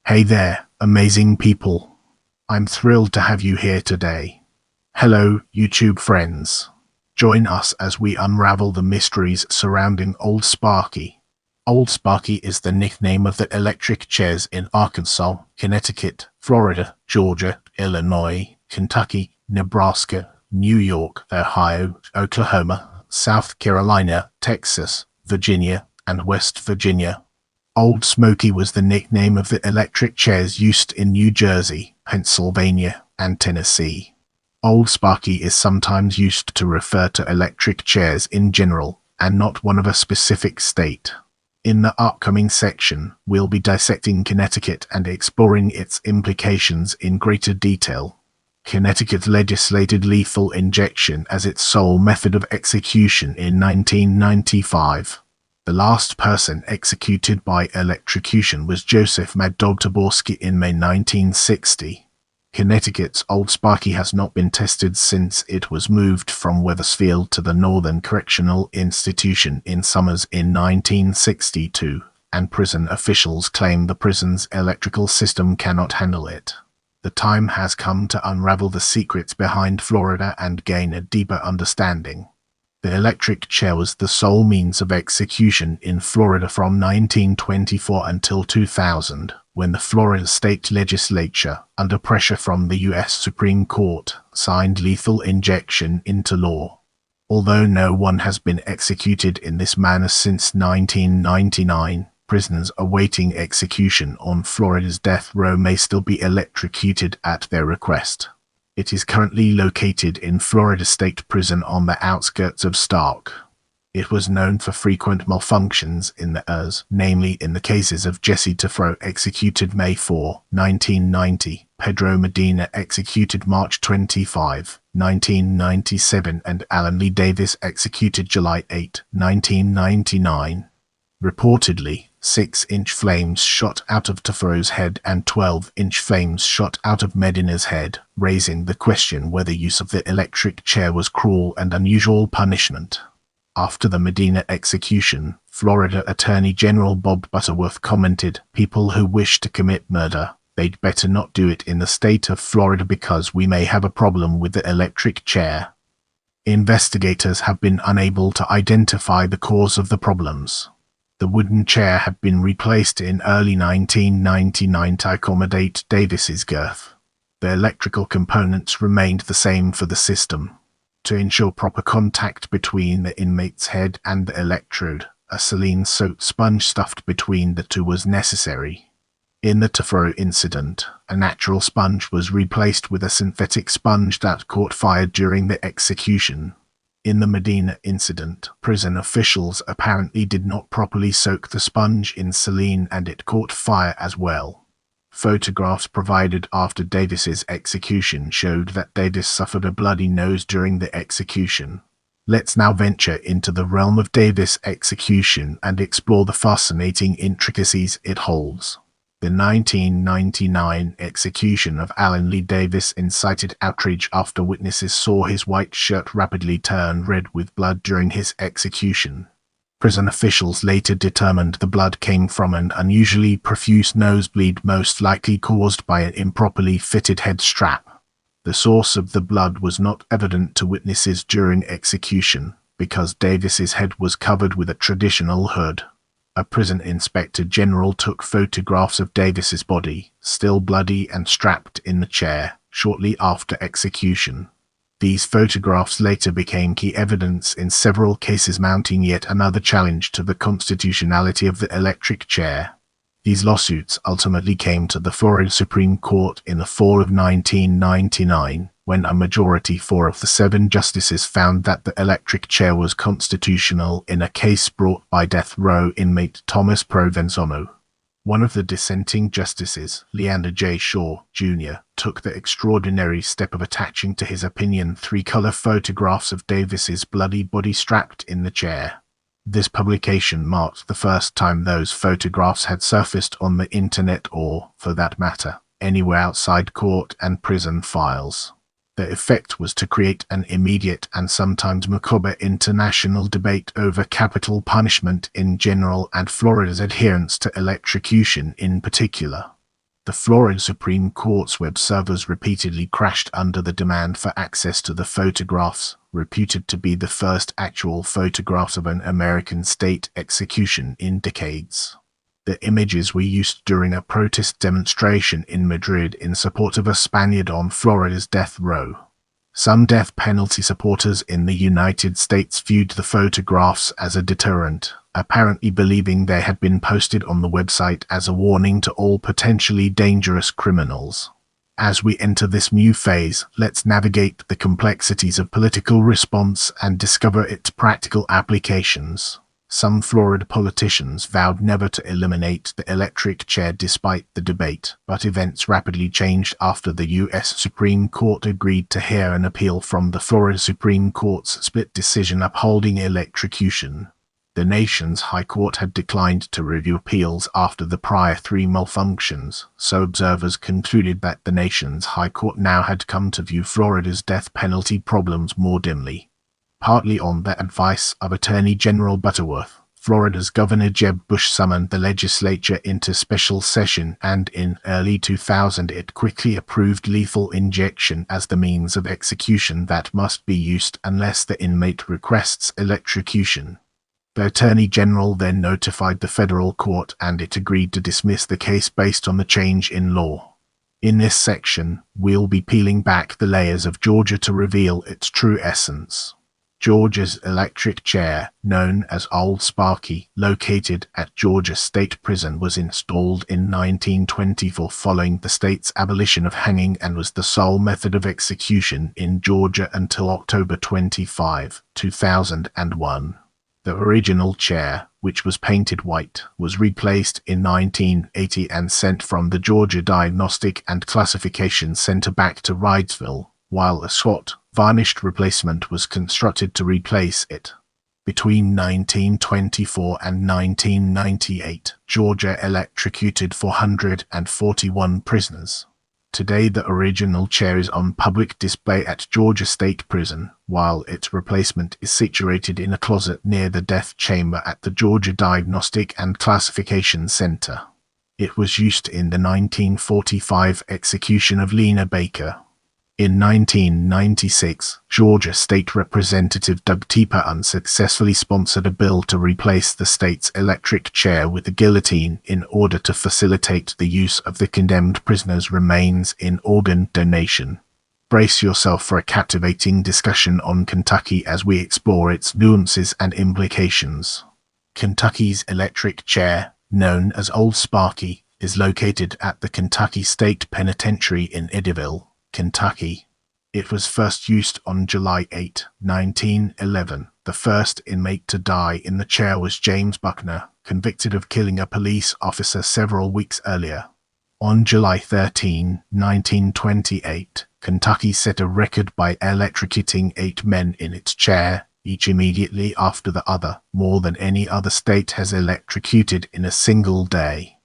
Hey there, amazing people. I'm thrilled to have you here today. Hello, YouTube friends. Join us as we unravel the mysteries surrounding Old Sparky. Old Sparky is the nickname of the electric chairs in Arkansas, Connecticut, Florida, Georgia, Illinois, Kentucky, Nebraska, New York, Ohio, Oklahoma, South Carolina, Texas, Virginia, and West Virginia. Old Smokey was the nickname of the electric chairs used in New Jersey, Pennsylvania, and Tennessee. Old Sparky is sometimes used to refer to electric chairs in general, and not one of a specific state. In the upcoming section, we'll be dissecting Connecticut and exploring its implications in greater detail. Connecticut legislated lethal injection as its sole method of execution in 1995. The last person executed by electrocution was Joseph Mad Dog Taborski in May 1960. Connecticut's Old Sparky has not been tested since it was moved from Wethersfield to the Northern Correctional Institution in Summers in 1962, and prison officials claim the prison's electrical system cannot handle it. The time has come to unravel the secrets behind Florida and gain a deeper understanding. The electric chair was the sole means of execution in Florida from 1924 until 2000, when the Florida state legislature, under pressure from the U.S. Supreme Court, signed lethal injection into law. Although no one has been executed in this manner since 1999, prisoners awaiting execution on Florida's death row may still be electrocuted at their request. It is currently located in Florida State Prison on the outskirts of Stark. It was known for frequent malfunctions in the ERs, namely in the cases of Jesse Tafro executed May 4, 1990, Pedro Medina executed March 25, 1997, and Alan Lee Davis executed July 8, 1999. Reportedly, 6-inch flames shot out of Tafro's head and 12-inch flames shot out of Medina's head, raising the question whether use of the electric chair was cruel and unusual punishment. After the Medina execution, Florida Attorney General Bob Butterworth commented, "People who wish to commit murder, they'd better not do it in the state of Florida because we may have a problem with the electric chair." Investigators have been unable to identify the cause of the problems. The wooden chair had been replaced in early 1999 to accommodate Davis's girth. The electrical components remained the same for the system. To ensure proper contact between the inmate's head and the electrode, a saline-soaked sponge stuffed between the two was necessary. In the Tafro incident, a natural sponge was replaced with a synthetic sponge that caught fire during the execution. In the Medina incident, prison officials apparently did not properly soak the sponge in saline and it caught fire as well. Photographs provided after Davis's execution showed that Davis suffered a bloody nose during the execution. Let's now venture into the realm of Davis' execution and explore the fascinating intricacies it holds. The 1999 execution of Alan Lee Davis incited outrage after witnesses saw his white shirt rapidly turn red with blood during his execution. Prison officials later determined the blood came from an unusually profuse nosebleed, most likely caused by an improperly fitted head strap. The source of the blood was not evident to witnesses during execution, because Davis's head was covered with a traditional hood. A prison inspector general took photographs of Davis's body, still bloody and strapped in the chair, shortly after execution. These photographs later became key evidence in several cases, mounting yet another challenge to the constitutionality of the electric chair. These lawsuits ultimately came to the Florida Supreme Court in the fall of 1999, when a majority 4 of the 7 justices found that the electric chair was constitutional in a case brought by death row inmate Thomas Provenzano. One of the dissenting justices, Leander J. Shaw, Jr., took the extraordinary step of attaching to his opinion 3-color photographs of Davis's bloody body strapped in the chair. This publication marked the first time those photographs had surfaced on the internet or, for that matter, anywhere outside court and prison files. The effect was to create an immediate and sometimes macabre international debate over capital punishment in general and Florida's adherence to electrocution in particular. The Florida Supreme Court's web servers repeatedly crashed under the demand for access to the photographs, reputed to be the first actual photographs of an American state execution in decades. The images were used during a protest demonstration in Madrid in support of a Spaniard on Florida's death row. Some death penalty supporters in the United States viewed the photographs as a deterrent, apparently believing they had been posted on the website as a warning to all potentially dangerous criminals. As we enter this new phase, let's navigate the complexities of political response and discover its practical applications. Some Florida politicians vowed never to eliminate the electric chair despite the debate, but events rapidly changed after the U.S. Supreme Court agreed to hear an appeal from the Florida Supreme Court's split decision upholding electrocution. The nation's High Court had declined to review appeals after the prior three malfunctions, so observers concluded that the nation's High Court now had come to view Florida's death penalty problems more dimly. Partly on the advice of Attorney General Butterworth, Florida's Governor Jeb Bush summoned the legislature into special session, and in early 2000 it quickly approved lethal injection as the means of execution that must be used unless the inmate requests electrocution. The Attorney General then notified the federal court, and it agreed to dismiss the case based on the change in law. In this section, we'll be peeling back the layers of Georgia to reveal its true essence. Georgia's electric chair, known as Old Sparky, located at Georgia State Prison, was installed in 1924 following the state's abolition of hanging and was the sole method of execution in Georgia until October 25, 2001. The original chair, which was painted white, was replaced in 1980 and sent from the Georgia Diagnostic and Classification Center back to Wrightsville, while a Scott varnished replacement was constructed to replace it. Between 1924 and 1998, Georgia electrocuted 441 prisoners. Today the original chair is on public display at Georgia State Prison, while its replacement is situated in a closet near the death chamber at the Georgia Diagnostic and Classification Center. It was used in the 1945 execution of Lena Baker. In 1996, Georgia State Representative Doug Teeper unsuccessfully sponsored a bill to replace the state's electric chair with a guillotine in order to facilitate the use of the condemned prisoner's remains in organ donation. Brace yourself for a captivating discussion on Kentucky as we explore its nuances and implications. Kentucky's electric chair, known as Old Sparky, is located at the Kentucky State Penitentiary in Eddyville, Kentucky. It was first used on July 8, 1911. The first inmate to die in the chair was James Buckner, convicted of killing a police officer several weeks earlier. On July 13, 1928, Kentucky set a record by electrocuting 8 men in its chair, each immediately after the other, more than any other state has electrocuted in a single day.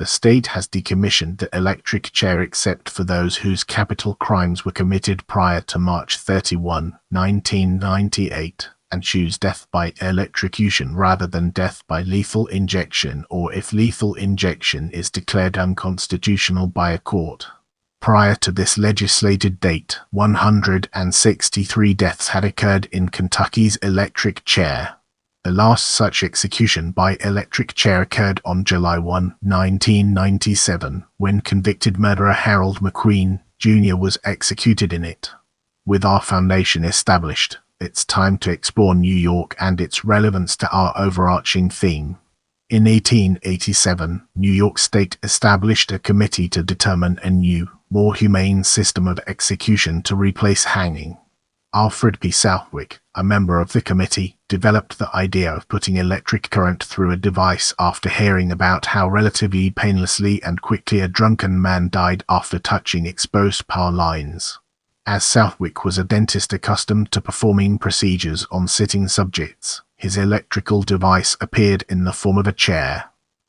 The state has decommissioned the electric chair except for those whose capital crimes were committed prior to March 31, 1998, and choose death by electrocution rather than death by lethal injection, or if lethal injection is declared unconstitutional by a court. Prior to this legislated date, 163 deaths had occurred in Kentucky's electric chair. The last such execution by electric chair occurred on July 1, 1997, when convicted murderer Harold McQueen, Jr. was executed in it. With our foundation established, it's time to explore New York and its relevance to our overarching theme. In 1887, New York State established a committee to determine a new, more humane system of execution to replace hanging. Alfred P. Southwick, a member of the committee, developed the idea of putting electric current through a device after hearing about how relatively painlessly and quickly a drunken man died after touching exposed power lines. As Southwick was a dentist accustomed to performing procedures on sitting subjects, his electrical device appeared in the form of a chair.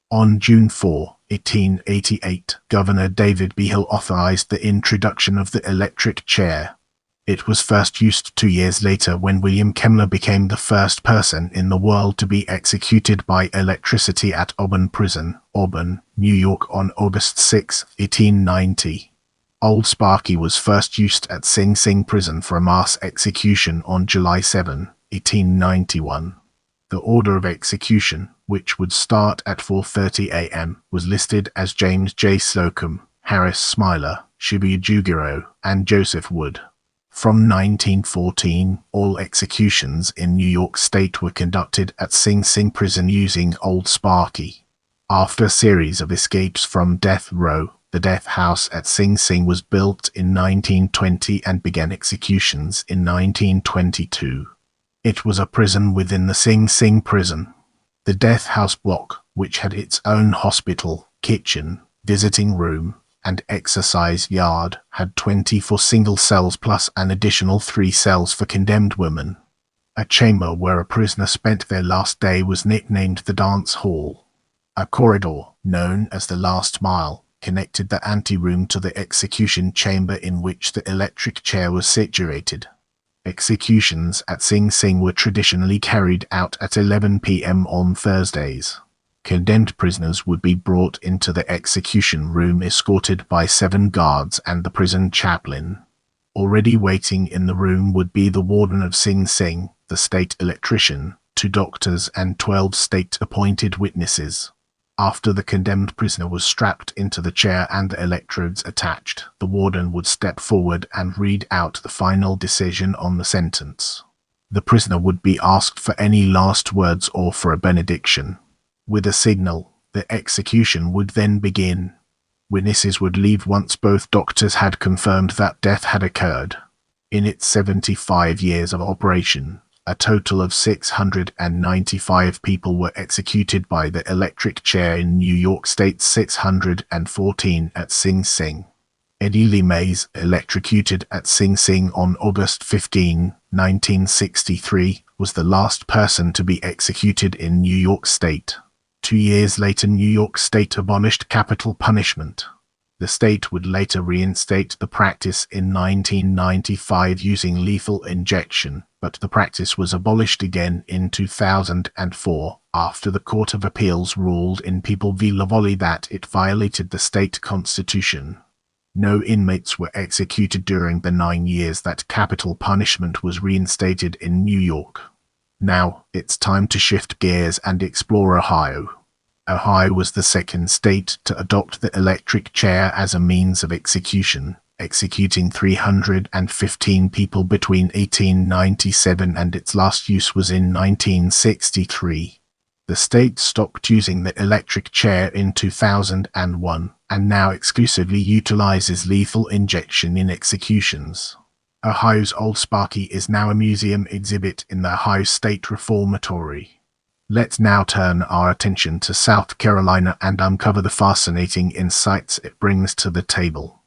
On June 4, 1888, Governor David B. Hill authorized the introduction of the electric chair. It was first used 2 years later when William Kemmler became the first person in the world to be executed by electricity at Auburn Prison, Auburn, New York on August 6, 1890. Old Sparky was first used at Sing Sing Prison for a mass execution on July 7, 1891. The order of execution, which would start at 4:30 a.m., was listed as James J. Slocum, Harris Smiler, Shibuya Jugiro, and Joseph Wood. From 1914, all executions in New York State were conducted at Sing Sing Prison using Old Sparky. After a series of escapes from death row, the death house at Sing Sing was built in 1920 and began executions in 1922. It was a prison within the Sing Sing prison. The death house block, which had its own hospital, kitchen, visiting room, and exercise yard, had 24 single cells plus an additional 3 cells for condemned women. A chamber where a prisoner spent their last day was nicknamed the dance hall. A corridor, known as the last mile, connected the anteroom to the execution chamber in which the electric chair was situated. Executions at Sing Sing were traditionally carried out at 11 p.m. on Thursdays. Condemned prisoners would be brought into the execution room escorted by 7 guards and the prison chaplain. Already waiting in the room would be the warden of Sing Sing, the state electrician, 2 doctors and 12 state-appointed witnesses. After the condemned prisoner was strapped into the chair and the electrodes attached, the warden would step forward and read out the final decision on the sentence. The prisoner would be asked for any last words or for a benediction. With a signal, the execution would then begin. Witnesses would leave once both doctors had confirmed that death had occurred. In its 75 years of operation, a total of 695 people were executed by the electric chair in New York State, 614 at Sing Sing. Eddie Lee Mays, electrocuted at Sing Sing on August 15, 1963, was the last person to be executed in New York State. 2 years later, New York State abolished capital punishment. The state would later reinstate the practice in 1995 using lethal injection, but the practice was abolished again in 2004 after the Court of Appeals ruled in People v. Lavallee that it violated the state constitution. No inmates were executed during the 9 years that capital punishment was reinstated in New York. Now, it's time to shift gears and explore Ohio. Ohio was the second state to adopt the electric chair as a means of execution, executing 315 people between 1897 and its last use was in 1963. The state stopped using the electric chair in 2001 and now exclusively utilizes lethal injection in executions. Ohio's Old Sparky is now a museum exhibit in the Ohio State Reformatory. Let's now turn our attention to South Carolina and uncover the fascinating insights it brings to the table.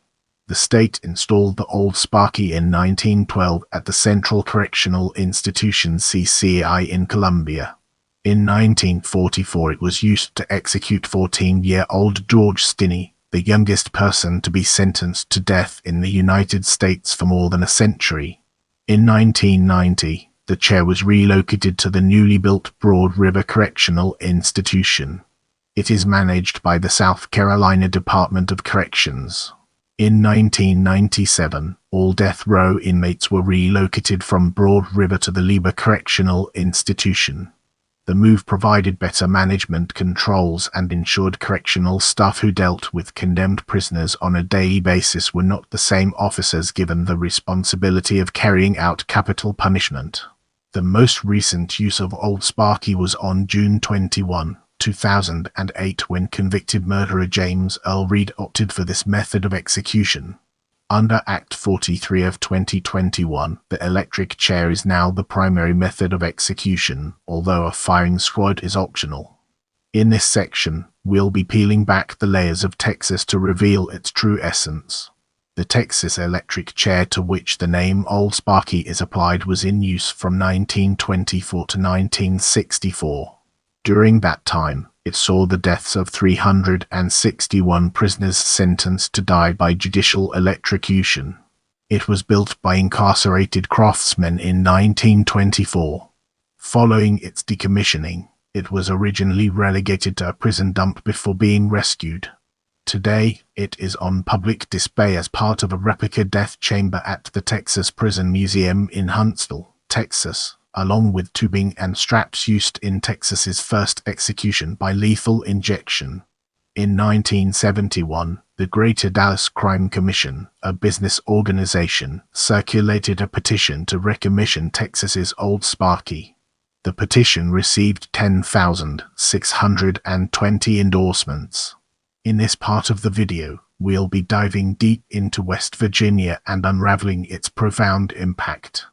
The state installed the Old Sparky in 1912 at the Central Correctional Institution CCI in Columbia. In 1944 it was used to execute 14-year-old George Stinney, the youngest person to be sentenced to death in the United States for more than a century. In 1990, the chair was relocated to the newly built Broad River Correctional Institution. It is managed by the South Carolina Department of Corrections. In 1997, all death row inmates were relocated from Broad River to the Liber Correctional Institution. The move provided better management controls and ensured correctional staff who dealt with condemned prisoners on a daily basis were not the same officers given the responsibility of carrying out capital punishment. The most recent use of Old Sparky was on June 21, 2008 when convicted murderer James Earl Reed opted for this method of execution. Under Act 43 of 2021, the electric chair is now the primary method of execution, although a firing squad is optional. In this section, we'll be peeling back the layers of Texas to reveal its true essence. The Texas electric chair to which the name Old Sparky is applied was in use from 1924 to 1964. During that time, it saw the deaths of 361 prisoners sentenced to die by judicial electrocution. It was built by incarcerated craftsmen in 1924. Following its decommissioning, it was originally relegated to a prison dump before being rescued. Today, it is on public display as part of a replica death chamber at the Texas Prison Museum in Huntsville, Texas, along with tubing and straps used in Texas's first execution by lethal injection. In 1971, the Greater Dallas Crime Commission, a business organization, circulated a petition to recommission Texas's Old Sparky. The petition received 10,620 endorsements. In this part of the video, we'll be diving deep into West Virginia and unraveling its profound impact.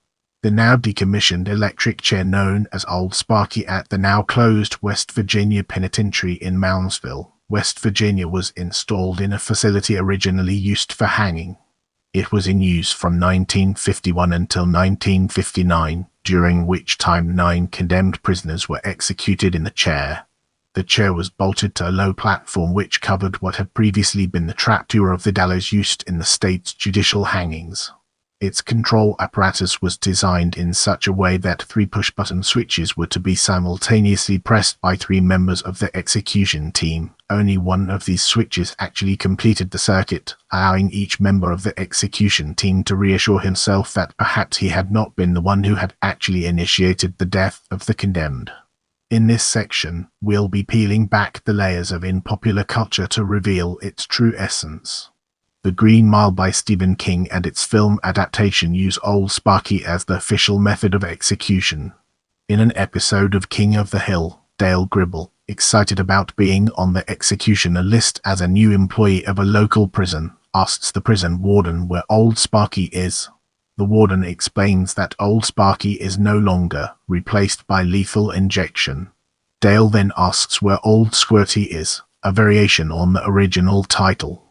The now decommissioned electric chair known as Old Sparky at the now closed West Virginia Penitentiary in Moundsville, West Virginia was installed in a facility originally used for hanging. It was in use from 1951 until 1959, during which time 9 condemned prisoners were executed in the chair. The chair was bolted to a low platform which covered what had previously been the trapdoor of the gallows used in the state's judicial hangings. Its control apparatus was designed in such a way that 3 push-button switches were to be simultaneously pressed by 3 members of the execution team. Only one of these switches actually completed the circuit, allowing each member of the execution team to reassure himself that perhaps he had not been the one who had actually initiated the death of the condemned. In this section, we'll be peeling back the layers of popular culture to reveal its true essence. The Green Mile by Stephen King and its film adaptation use Old Sparky as the official method of execution. In an episode of King of the Hill, Dale Gribble, excited about being on the executioner list as a new employee of a local prison, asks the prison warden where Old Sparky is. The warden explains that Old Sparky is no longer, replaced by lethal injection. Dale then asks where Old Squirty is, a variation on the original title.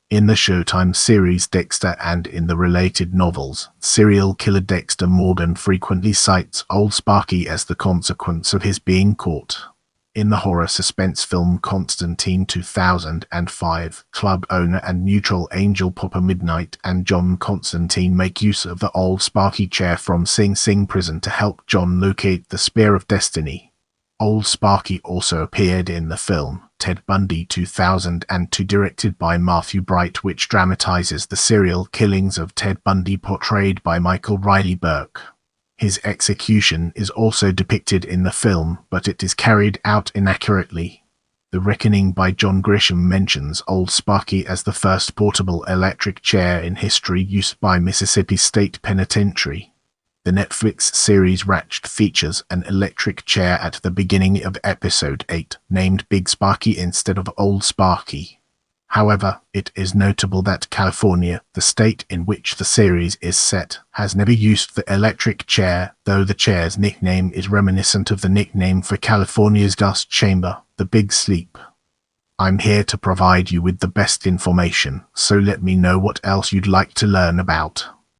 In the Showtime series Dexter and in the related novels, serial killer Dexter Morgan frequently cites Old Sparky as the consequence of his being caught. In the horror suspense film Constantine 2005, club owner and neutral angel Papa Midnight and John Constantine make use of the Old Sparky chair from Sing Sing prison to help John locate the Spear of Destiny. Old Sparky also appeared in the film Ted Bundy 2002, directed by Matthew Bright, which dramatizes the serial killings of Ted Bundy portrayed by Michael Riley Burke. His execution is also depicted in the film, but it is carried out inaccurately. The Reckoning by John Grisham mentions Old Sparky as the first portable electric chair in history used by Mississippi State Penitentiary. The Netflix series Ratched features an electric chair at the beginning of episode 8, named Big Sparky instead of Old Sparky. However, it is notable that California, the state in which the series is set, has never used the electric chair, though the chair's nickname is reminiscent of the nickname for California's dust chamber, the Big Sleep. I'm here to provide you with the best information, so let me know what else you'd like to learn about.